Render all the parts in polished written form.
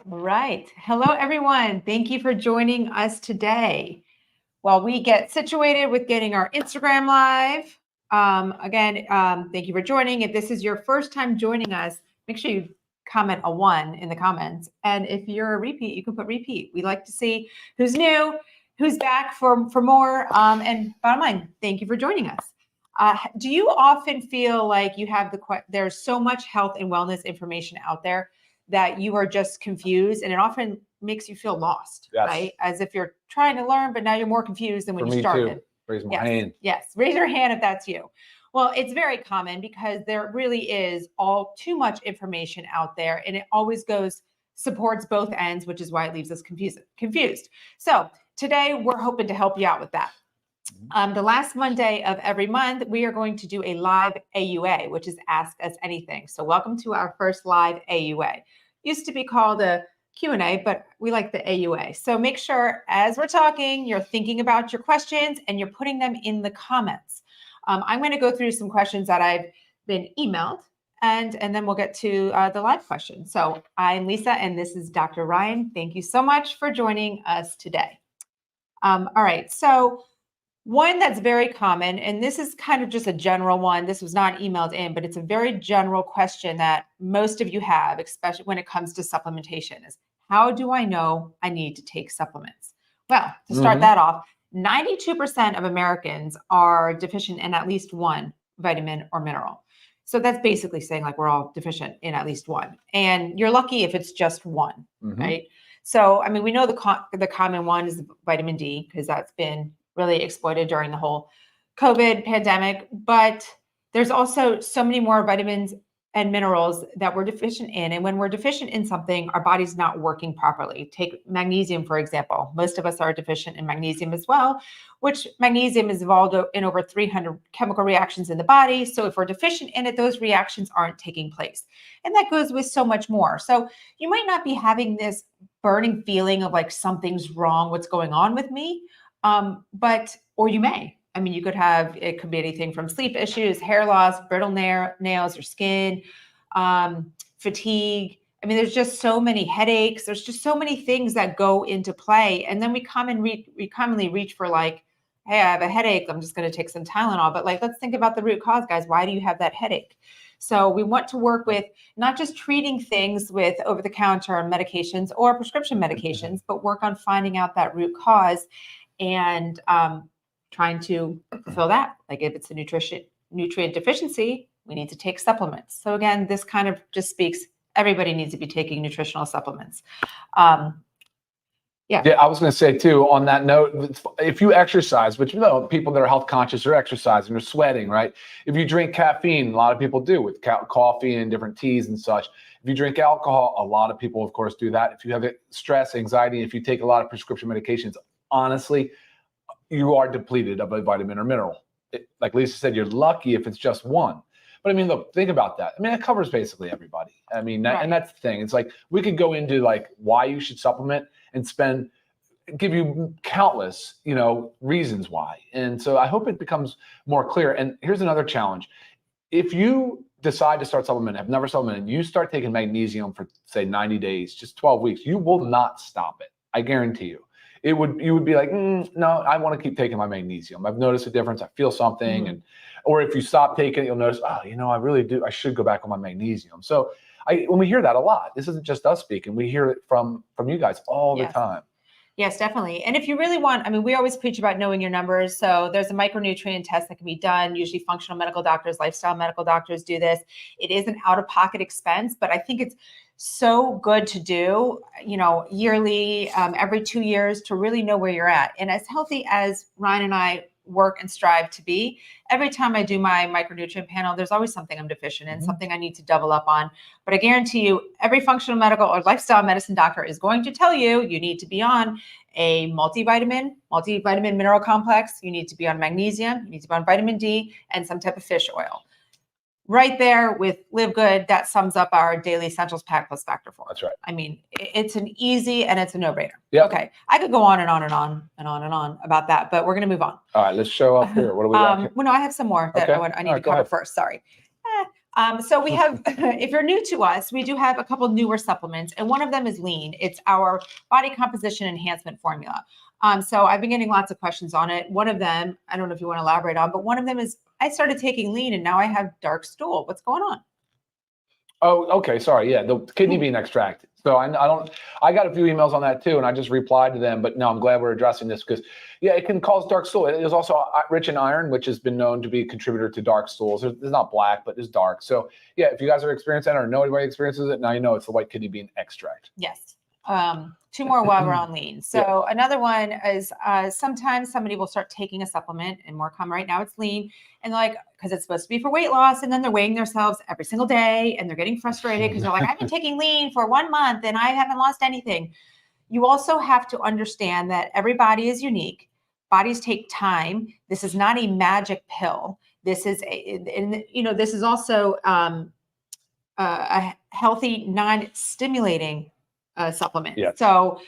Right. Hello, everyone. Thank you for joining us today. While we get situated with getting our Instagram live, thank you for joining. If this is your first time joining us, make sure you comment a 1 in the comments. And if you're a repeat, you can put repeat. We like to see who's new, who's back for more. And bottom line, thank you for joining us. Do you often feel like you have there's so much health and wellness information out there that you are just confused, and it often makes you feel lost, Yes. right? As if you're trying to learn, but now you're more confused than when you started. Too. Raise my hand. Yes, raise your hand if that's you. Well, it's very common because there really is too much information out there, and it always supports both ends, which is why it leaves us confused. So today we're hoping to help you out with that. The last Monday of every month, we are going to do a live AUA, which is Ask Us Anything. So welcome to our first live AUA. Used to be called a Q&A, but we like the AUA. So make sure as we're talking, you're thinking about your questions and you're putting them in the comments. I'm going to go through some questions that I've been emailed, and then we'll get to the live questions. So I'm Lisa, and this is Dr. Ryan. Thank you so much for joining us today. All right, so one that's very common, and this is kind of just a general one. This was not emailed in, but it's a very general question that most of you have, especially when it comes to supplementation, is how do I know I need to take supplements? Well, to start that off, 92% of Americans are deficient in at least one vitamin or mineral. So that's basically saying like we're all deficient in at least one. And you're lucky if it's just one, right? So, I mean, we know the common one is vitamin D because that's been really exploited during the whole COVID pandemic, but there's also so many more vitamins and minerals that we're deficient in. And when we're deficient in something, our body's not working properly. Take magnesium, for example. Most of us are deficient in magnesium as well, which magnesium is involved in over 300 chemical reactions in the body. So if we're deficient in it, those reactions aren't taking place. And that goes with so much more. So you might not be having this burning feeling of like something's wrong, what's going on with me? Or you may. I mean, it could be anything from sleep issues, hair loss, brittle nails or skin, fatigue. I mean, there's just so many headaches. There's just so many things that go into play. And then we commonly reach for like, hey, I have a headache. I'm just going to take some Tylenol. But like, let's think about the root cause, guys. Why do you have that headache? So we want to work with not just treating things with over-the-counter medications or prescription medications, but work on finding out that root cause and trying to fulfill that. Like if it's a nutrient deficiency, we need to take supplements. So again, this kind of just speaks, everybody needs to be taking nutritional supplements. Yeah, I was going to say too, on that note, if you exercise, which people that are health conscious are exercising, they're sweating, right? If you drink caffeine, a lot of people do with coffee and different teas and such. If you drink alcohol, a lot of people, of course, do that. If you have stress, anxiety, if you take a lot of prescription medications, honestly, you are depleted of a vitamin or mineral. Like Lisa said, you're lucky if it's just one. But I mean, look, think about that. I mean, it covers basically everybody. I mean, and that's the thing. It's like we could go into like why you should supplement and give you countless, reasons why. And so I hope it becomes more clear. And here's another challenge. If you decide to start supplementing, have never supplemented, you start taking magnesium for say 90 days, just 12 weeks, you will not stop it. I guarantee you. You would be like, no, I want to keep taking my magnesium. I've noticed a difference. I feel something. Or if you stop taking it, you'll notice, I really do. I should go back on my magnesium. So when we hear that a lot, this isn't just us speaking. We hear it from you guys all the time. Yes, definitely. And if you really want, I mean, we always preach about knowing your numbers. So there's a micronutrient test that can be done. Usually functional medical doctors, lifestyle medical doctors do this. It is an out-of-pocket expense, but I think it's so good to do, yearly, every 2 years to really know where you're at. And as healthy as Ryan and I work and strive to be, every time I do my micronutrient panel, there's always something I'm deficient in, something I need to double up on. But I guarantee you, every functional medical or lifestyle medicine doctor is going to tell you, you need to be on a multivitamin mineral complex. You need to be on magnesium. You need to be on vitamin D and some type of fish oil. Right there with LiveGood, that sums up our daily essentials pack plus factor 4. That's right. I mean, it's an easzy and it's a no-brainer. Yep. Okay. I could go on and on and on and on and on about that, but we're going to move on. All right, let's show up here. What do we got here? Well, no, I have some more that I need to cover first. Sorry. So we have, if you're new to us, we do have a couple newer supplements, and one of them is lean. It's our body composition enhancement formula. So I've been getting lots of questions on it. One of them, I don't know if you want to elaborate on, but one of them is I started taking lean and now I have dark stool. What's going on? Oh, okay. Sorry. Yeah, the kidney bean extract. So I got a few emails on that too, and I just replied to them. But no, I'm glad we're addressing this because, yeah, it can cause dark stool. It is also rich in iron, which has been known to be a contributor to dark stools. It's not black, but it's dark. So yeah, if you guys are experiencing that or know anybody experiences it, now you know it's the white kidney bean extract. Yes. Two more while we're on lean. So another one is sometimes somebody will start taking a supplement, and more common right now, it's lean. And they're like, because it's supposed to be for weight loss. And then they're weighing themselves every single day and they're getting frustrated because they're like, I've been taking lean for 1 month and I haven't lost anything. You also have to understand that every body is unique. Bodies take time. This is not a magic pill. This is this is also a healthy, non-stimulating supplement. Yes. So,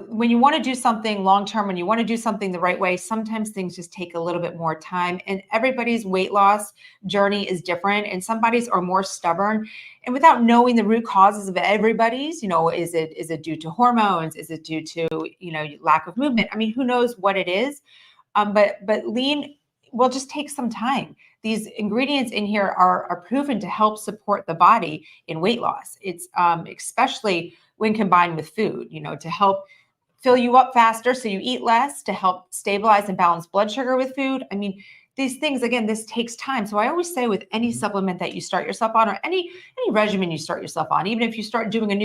when you want to do something long-term, when you want to do something the right way, sometimes things just take a little bit more time, and everybody's weight loss journey is different. And some bodies are more stubborn, and without knowing the root causes of everybody's, is it due to hormones? Is it due to, lack of movement? I mean, who knows what it is? But lean will just take some time. These ingredients in here are proven to help support the body in weight loss. It's especially when combined with food, to help fill you up faster so you eat less, to help stabilize and balance blood sugar with food. I mean, these things, again, this takes time. So I always say with any supplement that you start yourself on, or any regimen you start yourself on, even if you start doing a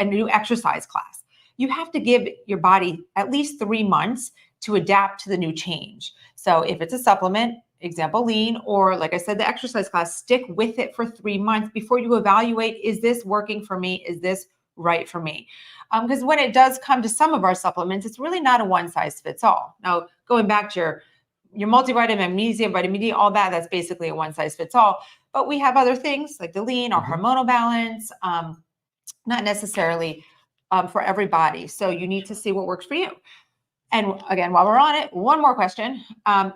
new exercise class, you have to give your body at least 3 months to adapt to the new change. So if it's a supplement, example, lean, or like I said, the exercise class, stick with it for 3 months before you evaluate, is this working for me? Is this right for me? Because when it does come to some of our supplements, it's really not a one size fits all. Now, going back to your multivitamin, magnesium, vitamin D, all that's basically a one size fits all. But we have other things like the lean, our hormonal balance, not necessarily for everybody. So you need to see what works for you. And again, while we're on it, one more question and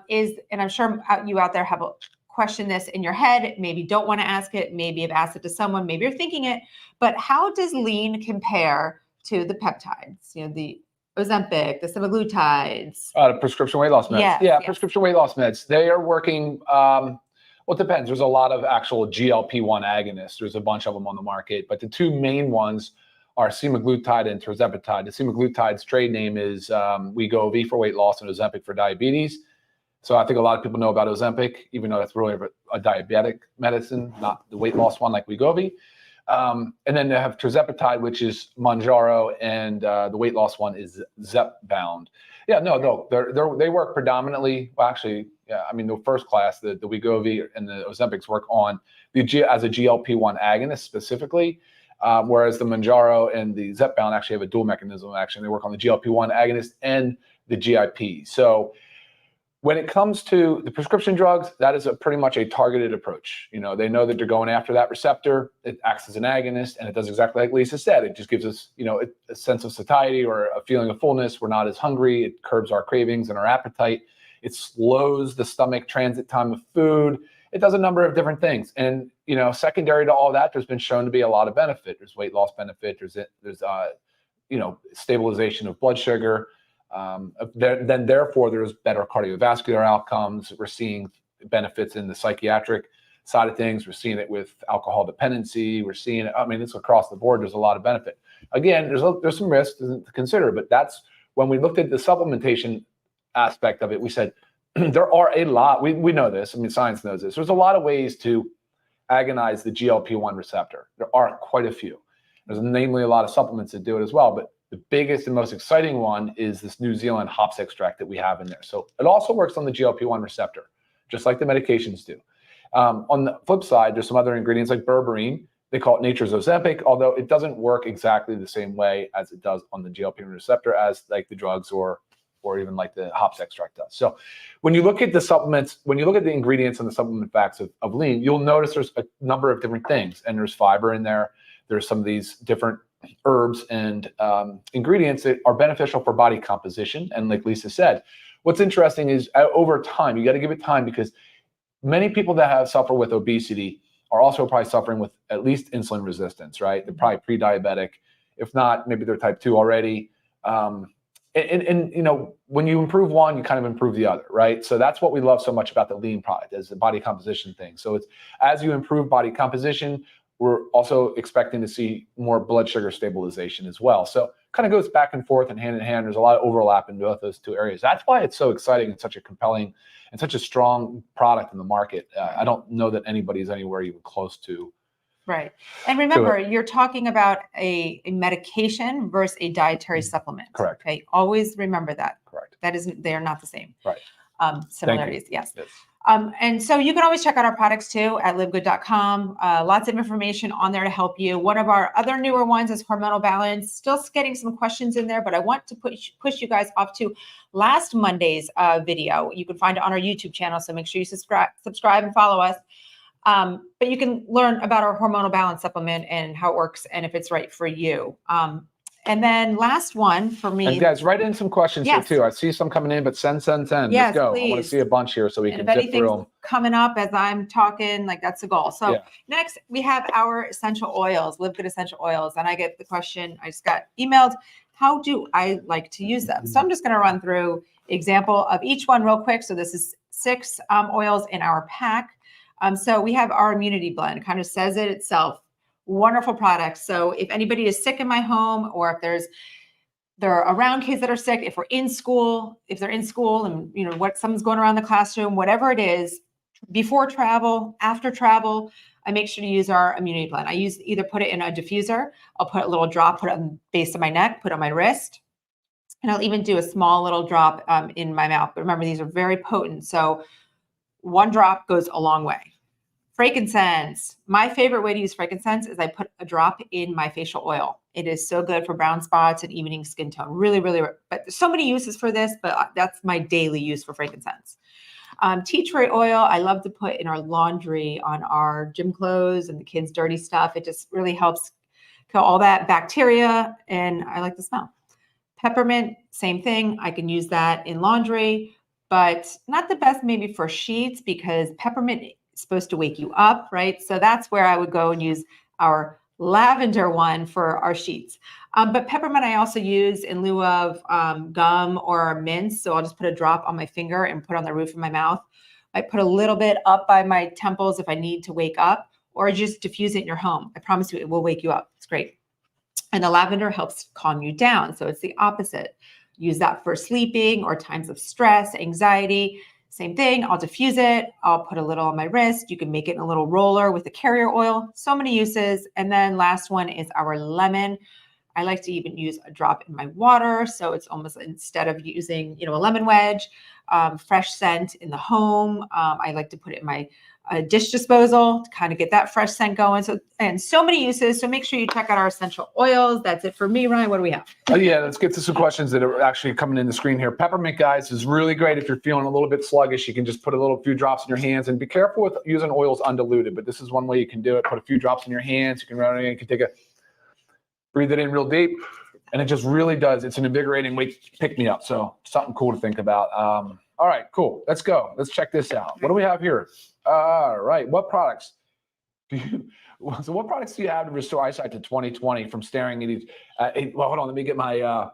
I'm sure you out there have a question this in your head, maybe don't want to ask it, maybe have asked it to someone, maybe you're thinking it, but how does lean compare to the peptides, the Ozempic, the semaglutides? The prescription weight loss meds. Yes. Prescription weight loss meds. They are working, well, it depends. There's a lot of actual GLP-1 agonists. There's a bunch of them on the market, but the two main ones are semaglutide and tirzepatide. The semaglutide's trade name is Wegovy for weight loss and Ozempic for diabetes. So I think a lot of people know about Ozempic, even though that's really a diabetic medicine, not the weight loss one like Wegovy. And then they have tirzepatide, which is Mounjaro, and the weight loss one is Zepbound. Yeah, no, they work predominantly. Well, actually, yeah, I mean the first class, the Wegovy and the Ozempics work on as a GLP-1 agonist specifically. Whereas the Mounjaro and the Zepbound actually have a dual mechanism of action. They work on the GLP-1 agonist and the GIP. So when it comes to the prescription drugs, that is pretty much a targeted approach. They know that they're going after that receptor. It acts as an agonist, and it does exactly like Lisa said. It just gives us, a sense of satiety or a feeling of fullness. We're not as hungry. It curbs our cravings and our appetite. It slows the stomach transit time of food. It does a number of different things. And, secondary to all that, there's been shown to be a lot of benefit. There's weight loss benefit. There's stabilization of blood sugar. Then therefore, there's better cardiovascular outcomes. We're seeing benefits in the psychiatric side of things. We're seeing it with alcohol dependency. We're seeing it, it's across the board. There's a lot of benefit. Again, there's some risks to consider, but that's when we looked at the supplementation aspect of it, we said, there are a lot, we know this, science knows this. There's a lot of ways to agonize the GLP-1 receptor. There are quite a few. There's namely a lot of supplements that do it as well, but the biggest and most exciting one is this New Zealand hops extract that we have in there. So it also works on the GLP-1 receptor, just like the medications do. On the flip side, there's some other ingredients like berberine. They call it nature's Ozempic, although it doesn't work exactly the same way as it does on the GLP-1 receptor as like the drugs or even like the hops extract does. So when you look at the supplements, when you look at the ingredients and the supplement facts of lean, you'll notice there's a number of different things, and there's fiber in there. There's some of these different herbs and ingredients that are beneficial for body composition. And like Lisa said, what's interesting is over time, you got to give it time, because many people that suffer with obesity are also probably suffering with at least insulin resistance, right? They're probably pre-diabetic. If not, maybe they're type 2 already. And you know, when you improve one, you kind of improve the other, right? So that's what we love so much about the lean product, is the body composition thing. So it's, as you improve body composition, we're also expecting to see more blood sugar stabilization as well. So kind of goes back and forth and hand in hand. There's a lot of overlap in both those two areas. That's why it's so exciting and such a compelling and such a strong product in the market. I don't know that anybody's anywhere even close to. Right. And remember, you're talking about a medication versus a dietary supplement. Correct. Okay. Always remember that. Correct. That isn't, they are not the same. Right. Similarities. Yes. Yes. And so you can always check out our products too at livegood.com. Lots of information on there to help you. One of our other newer ones is hormonal balance. Still getting some questions in there, but I want to push you guys off to last Monday's video. You can find it on our YouTube channel. So make sure you subscribe and follow us. But you can learn about our hormonal balance supplement and how it works and if it's right for you. And then last one for me. And guys, write in some questions here too. I see some coming in, but send. Yes, let's go. please. I want to see a bunch here so we can zip through them. Coming up as I'm talking, like that's the goal. So next we have our essential oils, LiveGood essential oils. And I get the question, I just got emailed, how do I like to use them? So I'm just going to run through example of each one real quick. So this is 6 oils in our pack. So we have our immunity blend, kind of says it itself. Wonderful products. So if anybody is sick in my home, or if they're around kids that are sick, if they're in school and you know what, someone's going around the classroom, whatever it is, before travel, after travel, I make sure to use our immunity blend. I either put it in a diffuser, I'll put a little drop, put it on the base of my neck, put it on my wrist, and I'll even do a small little drop in my mouth. But remember, these are very potent. So one drop goes a long way. Frankincense. My favorite way to use frankincense is I put a drop in my facial oil. It is so good for brown spots and evening skin tone. Really, really, but there's so many uses for this, but that's my daily use for frankincense. Tea tree oil, I love to put in our laundry on our gym clothes and the kids' dirty stuff. It just really helps kill all that bacteria, and I like the smell. Peppermint, same thing. I can use that in laundry, but not the best maybe for sheets, because peppermint supposed to wake you up, right? So that's where I would go and use our lavender one for our sheets. But peppermint I also use in lieu of gum or mints. So I'll just put a drop on my finger and put on the roof of my mouth. I put a little bit up by my temples if I need to wake up, or just diffuse it in your home. I promise you it will wake you up. It's great. And the lavender helps calm you down. So it's the opposite. Use that for sleeping or times of stress, anxiety. Same thing, I'll diffuse it. I'll put a little on my wrist. You can make it in a little roller with the carrier oil. So many uses. And then last one is our lemon. I like to even use a drop in my water. So it's almost, instead of using, you know, a lemon wedge, fresh scent in the home. I like to put it in my dish disposal to kind of get that fresh scent going. So, and so many uses. So make sure you check out our essential oils. That's it for me, Ryan. What do we have? Oh, yeah, let's get to some questions that are actually coming in the screen here. Peppermint, guys, is really great. If you're feeling a little bit sluggish, you can just put a few drops in your hands, and be careful with using oils undiluted, but this is one way you can do it. Put a few drops in your hands. You can run it in, you can breathe it in real deep, and it just really does. It's an invigorating pick me up. So something cool to think about. All right, cool. Let's go. Let's check this out. What do we have here? All right. What products do you have to restore eyesight to 20/20 from staring at each? Well, hold on. Let me get my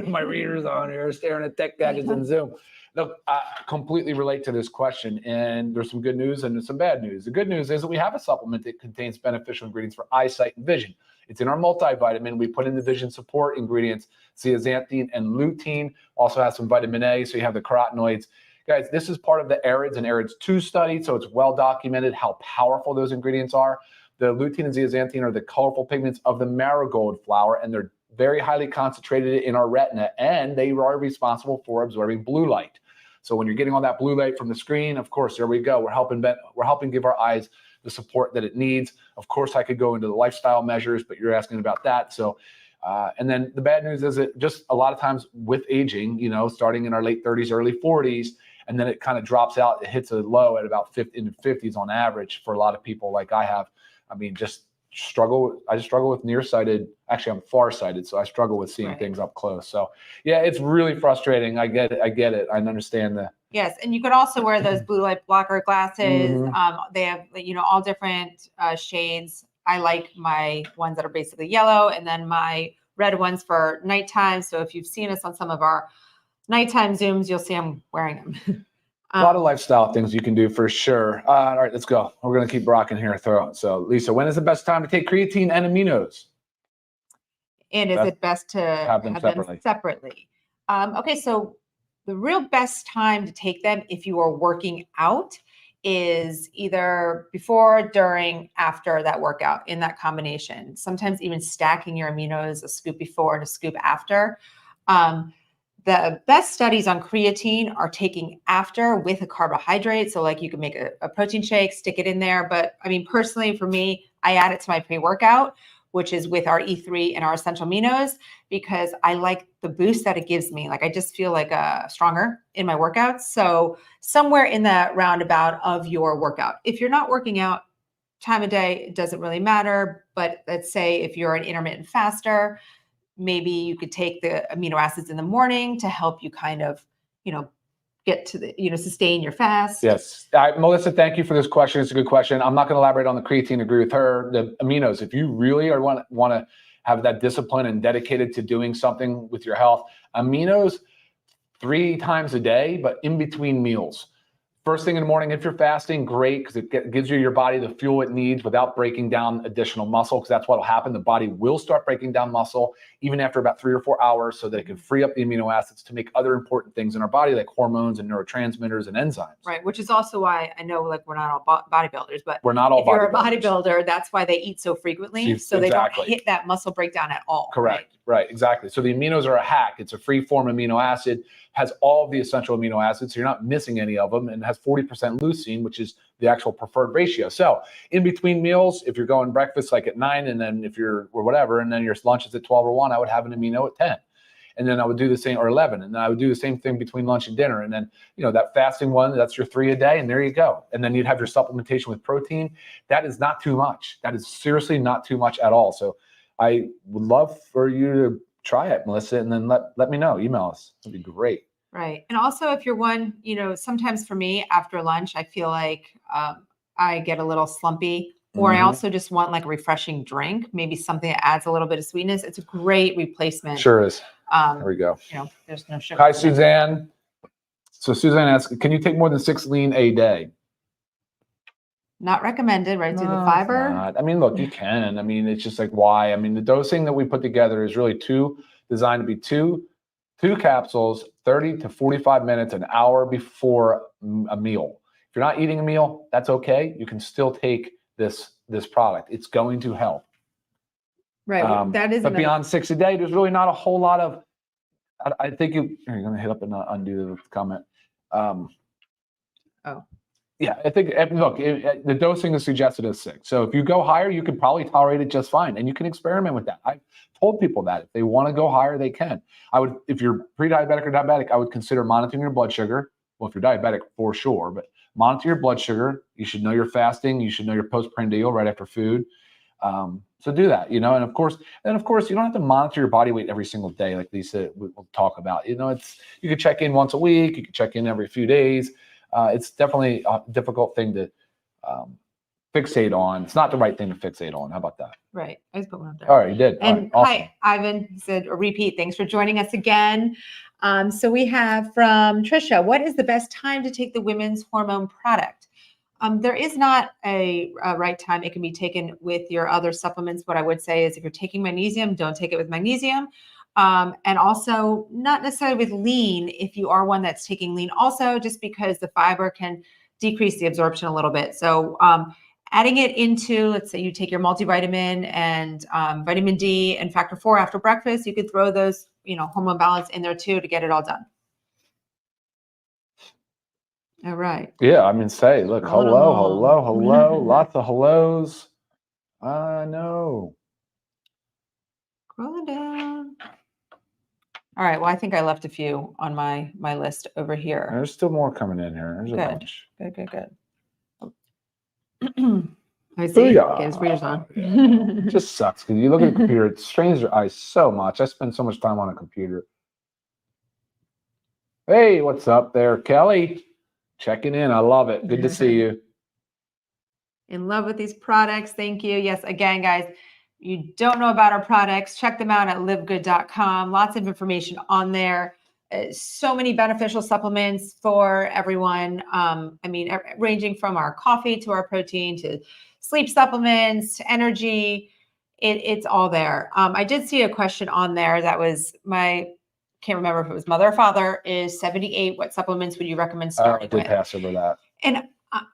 my readers on here, staring at tech gadgets and Zoom. Look, I completely relate to this question, and there's some good news and some bad news. The good news is that we have a supplement that contains beneficial ingredients for eyesight and vision. It's in our multivitamin. We put in the vision support ingredients, zeaxanthin and lutein. Also has some vitamin A, so you have the carotenoids. Guys, this is part of the ARIDS and ARIDS 2 study, so it's well documented how powerful those ingredients are. The lutein and zeaxanthin are the colorful pigments of the marigold flower, and they're very highly concentrated in our retina, and they are responsible for absorbing blue light. So when you're getting all that blue light from the screen, of course, there we go. We're helping give our eyes the support that it needs. Of course, I could go into the lifestyle measures, but you're asking about that. So, and then the bad news is that just a lot of times with aging, you know, starting in our late 30s, early 40s, and then it kind of drops out. It hits a low at about in the 50s on average for a lot of people like I have. I mean, just struggle with nearsighted. Actually, I'm farsighted, so I struggle with seeing things up close. So yeah, it's really frustrating. I get it. I understand that. Yes, and you could also wear those blue light blocker glasses. They have, all different shades. I like my ones that are basically yellow, and then my red ones for nighttime. So if you've seen us on some of our nighttime Zooms, you'll see I'm wearing them. A lot of lifestyle things you can do for sure. All right, let's go. We're going to keep rocking here. So, Lisa, when is the best time to take creatine and aminos? And is it best to have them separately? Okay, so the real best time to take them if you are working out is either before, during, after that workout, in that combination. Sometimes even stacking your aminos, a scoop before and a scoop after. The best studies on creatine are taking after with a carbohydrate. So like you can make a protein shake, stick it in there. But I mean, personally for me, I add it to my pre-workout, which is with our E3 and our essential aminos, because I like the boost that it gives me. Like I just feel like stronger in my workouts. So somewhere in that roundabout of your workout. If you're not working out, time of day, it doesn't really matter. But let's say if you're an intermittent faster, maybe you could take the amino acids in the morning to help you kind of, get to the, sustain your fast. Yes. Melissa, thank you for this question. It's a good question. I'm not going to elaborate on the creatine. Agree with her. The aminos, if you really want to have that discipline and dedicated to doing something with your health, aminos 3 times a day, but in between meals. First thing in the morning, if you're fasting, great, because it gives your body the fuel it needs without breaking down additional muscle, because that's what will happen. The body will start breaking down muscle even after about 3 or 4 hours so that it can free up the amino acids to make other important things in our body, like hormones and neurotransmitters and enzymes. Right, which is also why I know like we're not all bodybuilders, but we're not all if you're a bodybuilder, that's why they eat so frequently, so they don't hit that muscle breakdown at all. Correct, right, exactly. So the aminos are a hack. It's a free form amino acid, has all of the essential amino acids, so you're not missing any of them, and has 40% leucine, which is the actual preferred ratio. So in between meals, if you're going breakfast like at 9, and then if you're, or whatever, and then your lunch is at 12 or 1, I would have an amino at 10. And then I would do the same, or 11, and then I would do the same thing between lunch and dinner. And then, that fasting one, that's your 3 a day, and there you go. And then you'd have your supplementation with protein. That is not too much. That is seriously not too much at all. So I would love for you to try it, Melissa, and then let me know. Email us. That'd be great. Right. And also if you're one, sometimes for me after lunch, I feel like I get a little slumpy, or I also just want like a refreshing drink, maybe something that adds a little bit of sweetness. It's a great replacement. Sure is. There we go. There's no sugar. Hi, Suzanne. So Suzanne asks, can you take more than 6 lean a day? Not recommended, right? Due to the fiber. I mean, look, you can. I mean, it's just like why? I mean, the dosing that we put together is really designed to be two capsules, 30 to 45 minutes, an hour before a meal. If you're not eating a meal, that's okay. You can still take this product. It's going to help. Right. That is. But beyond 6 a day, there's really not a whole lot of. I think you're going to hit up and undo the comment. Yeah, I think, look, the dosing is suggested as 6. So if you go higher, you could probably tolerate it just fine. And you can experiment with that. I've told people that if they want to go higher, they can. If you're pre-diabetic or diabetic, I would consider monitoring your blood sugar. Well, if you're diabetic, for sure, but monitor your blood sugar. You should know your fasting. You should know your postprandial right after food. So do that, and of course, you don't have to monitor your body weight every single day, like Lisa will talk about. You can check in once a week. You can check in every few days. It's definitely a difficult thing to fixate on. It's not the right thing to fixate on. How about that? Right. I just put one up there. All right, you did. And awesome. Hi, Ivan. He said, a repeat. Thanks for joining us again. So we have from Trisha, what is the best time to take the women's hormone product? There is not a right time. It can be taken with your other supplements. What I would say is if you're taking magnesium, don't take it with magnesium. And also not necessarily with lean if you are one that's taking lean also, just because the fiber can decrease the absorption a little bit. So adding it into, let's say you take your multivitamin and vitamin D and factor 4 after breakfast, you could throw those, hormone balance in there too to get it all done. All right. Yeah, I mean, look, hello, lots of hellos. I know. Scrolling down. All right. Well, I think I left a few on my list over here. There's still more coming in here. There's a bunch. Good. I see. Booyah. Get his readers on. It just sucks because you look at a computer, it strains your eyes so much. I spend so much time on a computer. Hey, what's up there, Kelly? Checking in. I love it. Good to see you. In love with these products. Thank you. Yes, again, guys, you don't know about our products, check them out at livegood.com. Lots of information on there. So many beneficial supplements for everyone. I mean, ranging from our coffee to our protein to sleep supplements to energy. It's all there. I did see a question on there that was can't remember if it was mother or father, is 78. What supplements would you recommend starting with? I did pass over that. And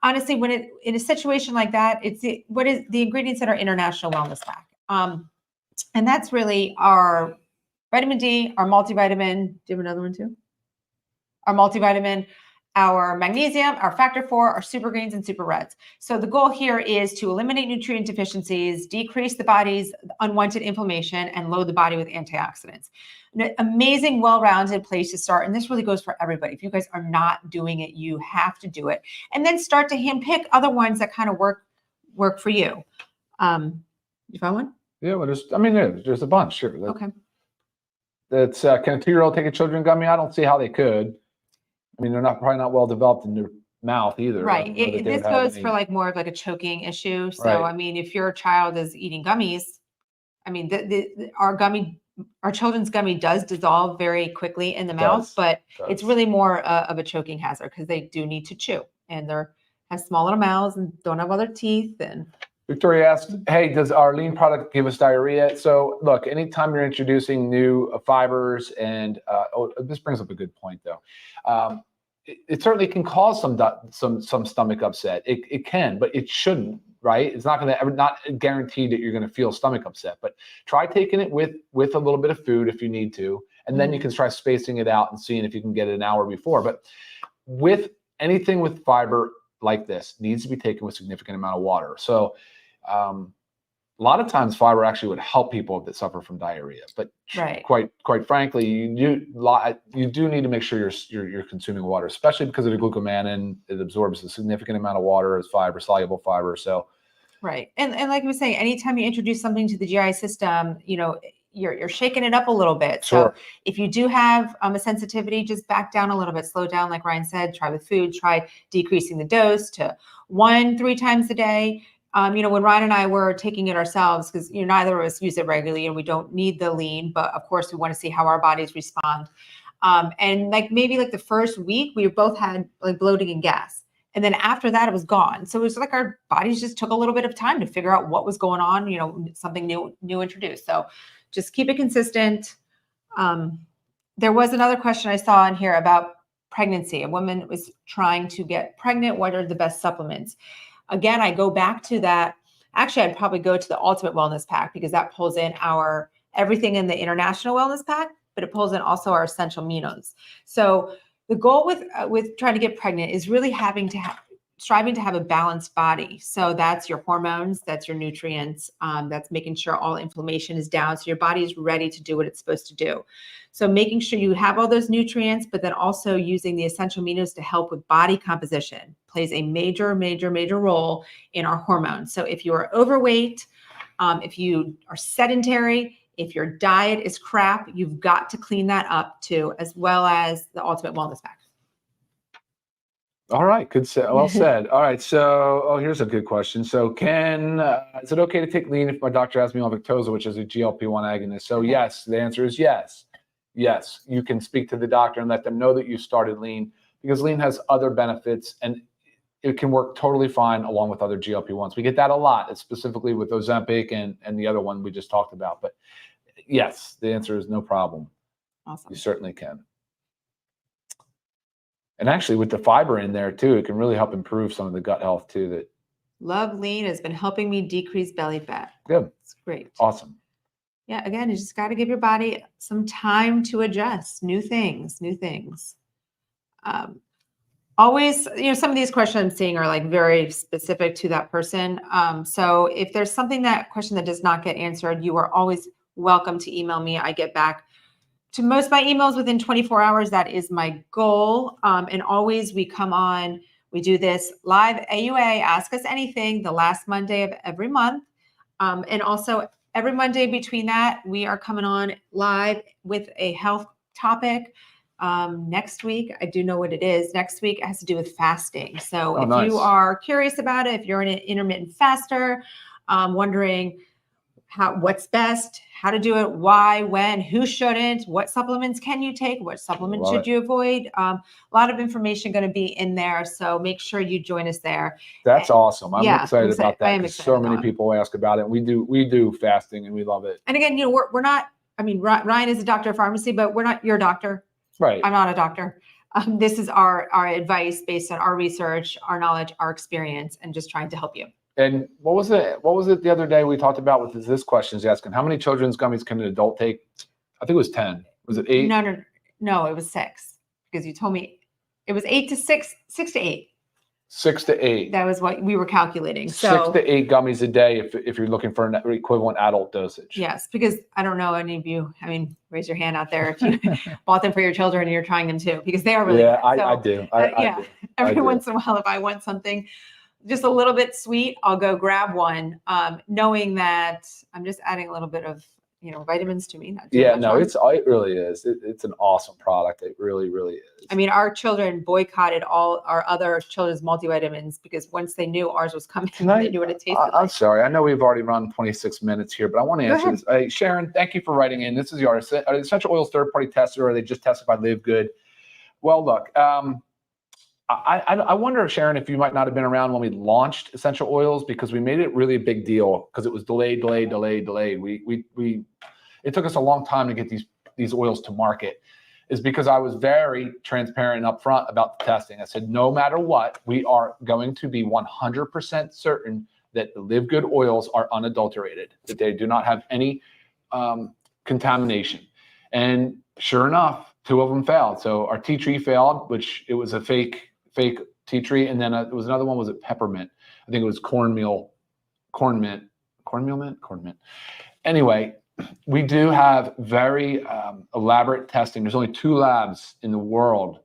honestly, when in a situation like that, it's what is the ingredients in our international wellness pack. And that's really our vitamin D, our multivitamin. Do you have another one too? Our multivitamin, our magnesium, our factor 4, our super greens and super reds. So the goal here is to eliminate nutrient deficiencies, decrease the body's unwanted inflammation, and load the body with antioxidants. An amazing, well-rounded place to start. And this really goes for everybody. If you guys are not doing it, you have to do it. And then start to handpick other ones that kind of work for you. You found one? Yeah, well, there's a bunch. Sure. Okay. That's can a 2-year-old take a children gummy? I don't see how they could. I mean, they're probably not well developed in their mouth either. Right. This goes for like more of like a choking issue. So, right. I mean, if your child is eating gummies, I mean, our children's gummy does dissolve very quickly in the mouth, but it's really more of a choking hazard because they do need to chew, and have small little mouths and don't have other teeth. And Victoria asked, hey, does our lean product give us diarrhea? So look, anytime you're introducing new fibers and this brings up a good point though. It certainly can cause some stomach upset. It can, but it shouldn't, right? It's not guaranteed that you're going to feel stomach upset, but try taking it with a little bit of food if you need to, and then you can try spacing it out and seeing if you can get it an hour before. But with anything with fiber like this, needs to be taken with significant amount of water. So a lot of times fiber actually would help people that suffer from diarrhea, but right. quite frankly, you do need to make sure you're consuming water, especially because of the glucomannan. It absorbs a significant amount of water as fiber, soluble fiber. So, right, and like I was saying, anytime you introduce something to the GI system, you're shaking it up a little bit. Sure. So if you do have a sensitivity, just back down a little bit, slow down, like Ryan said. Try with food. Try decreasing the dose to 1-3 times a day. When Ryan and I were taking it ourselves, because neither of us use it regularly and we don't need the lean, but of course we want to see how our bodies respond. And maybe the first week we both had bloating and gas. And then after that, it was gone. So it was like our bodies just took a little bit of time to figure out what was going on, something new introduced. So just keep it consistent. There was another question I saw in here about pregnancy. A woman was trying to get pregnant. What are the best supplements? Again, I go back to that. Actually, I'd probably go to the Ultimate Wellness Pack because that pulls in everything in the International Wellness Pack, but it pulls in also our essential aminos. So the goal with trying to get pregnant is really striving to have a balanced body. So that's your hormones, that's your nutrients, that's making sure all inflammation is down, so your body is ready to do what it's supposed to do. So making sure you have all those nutrients, but then also using the essential aminos to help with body composition plays a major, major, major role in our hormones. So if you are overweight, if you are sedentary, if your diet is crap, you've got to clean that up too, as well as the Ultimate Wellness Pack. All right, well said. All right, so here's a good question. So is it okay to take lean if my doctor has me on Victoza, which is a GLP-1 agonist? So yes, the answer is yes. Yes, you can speak to the doctor and let them know that you started lean, because lean has other benefits and it can work totally fine along with other GLP-1s. We get that a lot, specifically with Ozempic and the other one we just talked about. But yes, the answer is no problem. Awesome. You certainly can. And actually with the fiber in there too, it can really help improve some of the gut health too. Love Lean has been helping me decrease belly fat. Good. It's great. Awesome. Yeah, again, you just got to give your body some time to adjust. New things. Always, some of these questions I'm seeing are very specific to that person. So if there's question that does not get answered, you are always welcome to email me. I get back to most of my emails within 24 hours. That is my goal. And always we come on We do this live AUA, Ask Us Anything, the last Monday of every month. And also every Monday between that, we are coming on live with a health topic. Next week, I do know what it is. Next week, it has to do with fasting. So if you are curious about it, if you're an intermittent faster, wondering what's best, how to do it, why, when, who shouldn't, what supplements can you take, what supplements should you avoid. A lot of information going to be in there. So make sure you join us there. That's awesome. I'm excited about that. I am excited. So many people ask about it. We do fasting and we love it. And again, we're not, I mean, Ryan is a doctor of pharmacy, but we're not your doctor. Right. I'm not a doctor. This is our advice based on our research, our knowledge, our experience, and just trying to help you. And what was it the other day we talked about with this question is asking how many children's gummies can an adult take? I think it was 10. Was it 8? No, it was 6 because you told me it was 8 to 6 to 8. 6 to 8. That was what we were calculating. 6 to 8 gummies a day if you're looking for an equivalent adult dosage. Yes, because I don't know any of you. I mean, raise your hand out there if you bought them for your children and you're trying them too, because they are really good. I do. I do. Every once in a while, if I want something just a little bit sweet, I'll go grab one, knowing that I'm just adding a little bit of vitamins to me. It really is. It's an awesome product. It really, really is. I mean, our children boycotted all our other children's multivitamins because once they knew ours was coming, they knew what it tasted like. I'm sorry. I know we've already run 26 minutes here, but I want to answer this. Hey, Sharon, thank you for writing in. This is are the essential oils third-party tested or are they just tested by LiveGood? Well, look, I wonder, Sharon, if you might not have been around when we launched essential oils because we made it really a big deal because it was delayed. It took us a long time to get these oils to market. Is because I was very transparent and upfront about the testing. I said, no matter what, we are going to be 100% certain that the LiveGood oils are unadulterated, that they do not have any contamination. And sure enough, 2 of them failed. So our tea tree failed, which it was a fake tea tree, and then it was another one. Was it peppermint? I think it was cornmeal mint. Anyway, we do have very elaborate testing. There's only 2 labs in the world,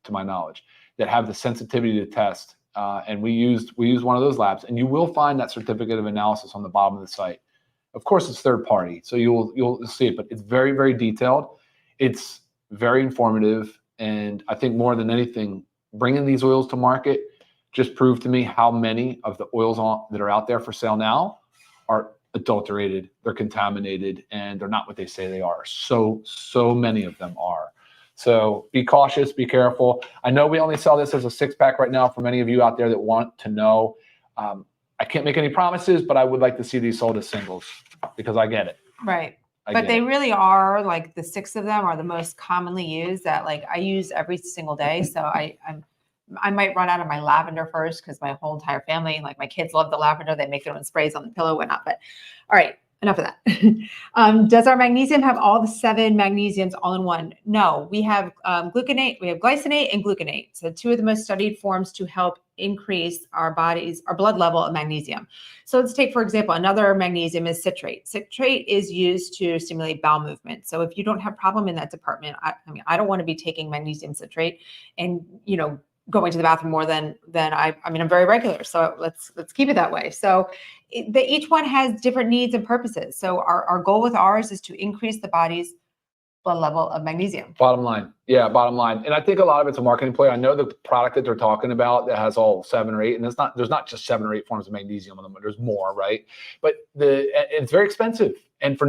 to my knowledge, that have the sensitivity to test, and we used one of those labs. And you will find that certificate of analysis on the bottom of the site. Of course, it's third party, so you'll see it, but it's very, very detailed. It's very informative, and I think more than anything, bringing these oils to market just proved to me how many of the oils that are out there for sale now are adulterated, they're contaminated, and they're not what they say they are. So many of them are. So be cautious, be careful. I know we only sell this as a 6-pack right now for many of you out there that want to know. I can't make any promises, but I would like to see these sold as singles because I get it. Right. But they really are, like, the 6 of them are the most commonly used that, like, I use every single day. So I might run out of my lavender first because my whole entire family, like my kids love the lavender. They make their own sprays on the pillow, whatnot. But all right, enough of that. Does our magnesium have all the 7 magnesiums all in one? No, we have gluconate, we have glycinate and gluconate. So 2 of the most studied forms to help increase our blood level of magnesium. So let's take, for example, another magnesium is citrate. Citrate is used to stimulate bowel movement. So if you don't have problem in that department, I don't want to be taking magnesium citrate and, going to the bathroom more than I'm very regular. So let's keep it that way. So each one has different needs and purposes. So our goal with ours is to increase the body's blood level of magnesium. Bottom line. Yeah, bottom line. And I think a lot of it's a marketing play. I know the product that they're talking about that has all 7 or 8, and there's not just 7 or 8 forms of magnesium on them, there's more, right? But it's very expensive and for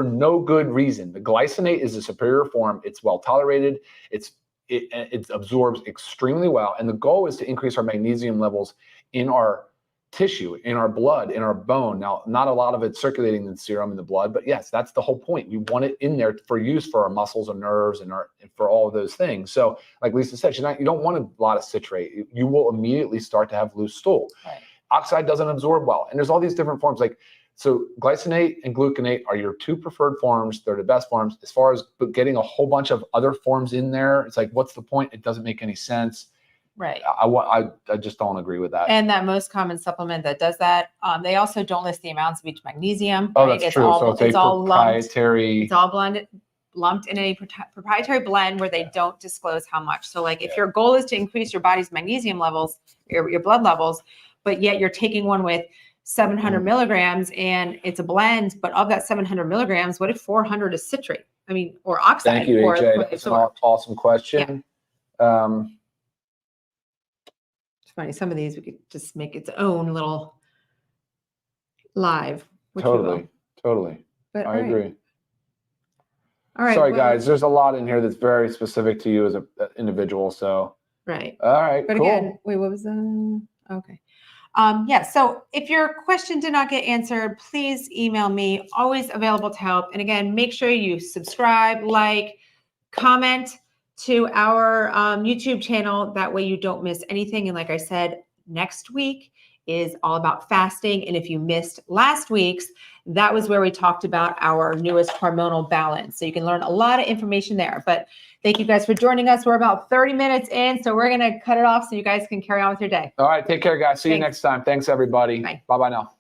no good reason. The glycinate is a superior form. It's well tolerated. It absorbs extremely well. And the goal is to increase our magnesium levels in our tissue, in our blood, in our bone. Now, not a lot of it circulating in the serum in the blood, but yes, that's the whole point. We want it in there for use for our muscles and nerves and for all of those things. So like Lisa said, you don't want a lot of citrate. You will immediately start to have loose stool. Right. Oxide doesn't absorb well. And there's all these different forms. So glycinate and gluconate are your 2 preferred forms. They're the best forms. As far as getting a whole bunch of other forms in there, it's like, what's the point? It doesn't make any sense. Right. I just don't agree with that. And that most common supplement that does that, they also don't list the amounts of each magnesium. Oh, right? That's true. So it's all proprietary. Lumped. It's all blended lumped in a proprietary blend where they don't disclose how much. So like if your goal is to increase your body's magnesium levels, your blood levels, but yet you're taking one with 700 milligrams and it's a blend, but of that 700 milligrams, what if 400 is citrate? I mean, or oxide. Thank you, AJ. That's an awesome question. Yeah. It's funny. Some of these we could just make its own little live. Totally. But, I agree. All right. Sorry, guys. There's a lot in here that's very specific to you as an individual. So. Right. All right. But cool. Again, wait, what was the? Okay. Yeah. So if your question did not get answered, please email me. Always available to help. And again, make sure you subscribe, like, comment to our YouTube channel. That way you don't miss anything. And like I said, next week is all about fasting. And if you missed last week's, that was where we talked about our newest hormonal balance. So you can learn a lot of information there. But thank you guys for joining us. We're about 30 minutes in, so we're going to cut it off so you guys can carry on with your day. All right. Take care, guys. See you next time. Thanks, everybody. Bye. Bye-bye now.